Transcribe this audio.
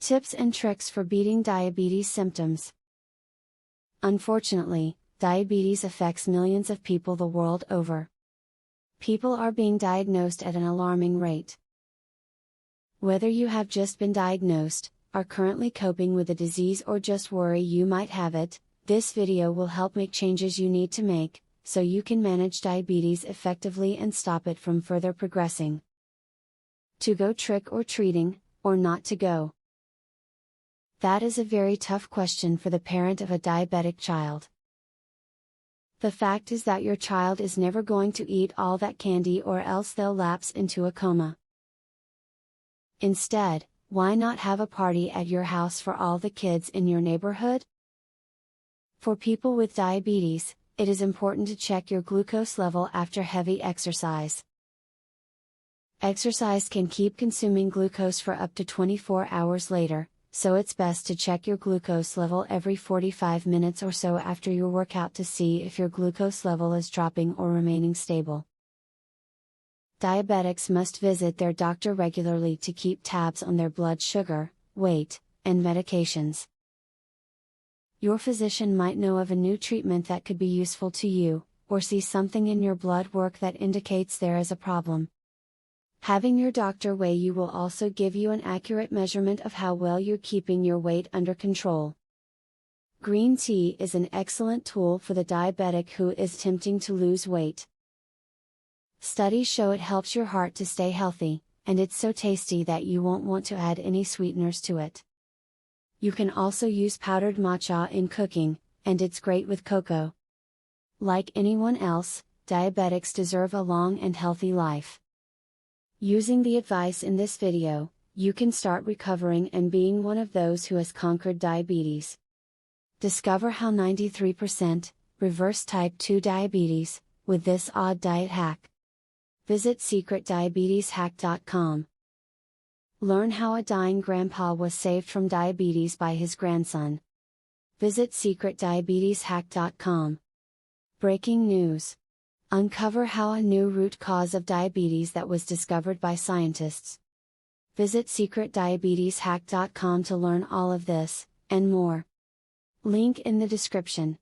Tips and tricks for beating diabetes symptoms. Unfortunately, diabetes affects millions of people the world over. People are being diagnosed at an alarming rate. Whether you have just been diagnosed, are currently coping with the disease, or just worry you might have it, this video will help make changes you need to make, so you can manage diabetes effectively and stop it from further progressing. To go trick or treating, or not to go? That is a very tough question for the parent of a diabetic child. The fact is that your child is never going to eat all that candy, or else they'll lapse into a coma. Instead, why not have a party at your house for all the kids in your neighborhood? For people with diabetes, it is important to check your glucose level after heavy exercise. Exercise can keep consuming glucose for up to 24 hours later, so it's best to check your glucose level every 45 minutes or so after your workout to see if your glucose level is dropping or remaining stable. Diabetics must visit their doctor regularly to keep tabs on their blood sugar, weight, and medications. Your physician might know of a new treatment that could be useful to you, or see something in your blood work that indicates there is a problem. Having your doctor weigh you will also give you an accurate measurement of how well you're keeping your weight under control. Green tea is an excellent tool for the diabetic who is attempting to lose weight. Studies show it helps your heart to stay healthy, and it's so tasty that you won't want to add any sweeteners to it. You can also use powdered matcha in cooking, and it's great with cocoa. Like anyone else, diabetics deserve a long and healthy life. Using the advice in this video, you can start recovering and being one of those who has conquered diabetes. Discover how 93% reverse type 2 diabetes with this odd diet hack. Visit secretdiabeteshack.com. Learn how a dying grandpa was saved from diabetes by his grandson. Visit secretdiabeteshack.com. Breaking news. Uncover how a new root cause of diabetes that was discovered by scientists. Visit secretdiabeteshack.com to learn all of this, and more. Link in the description.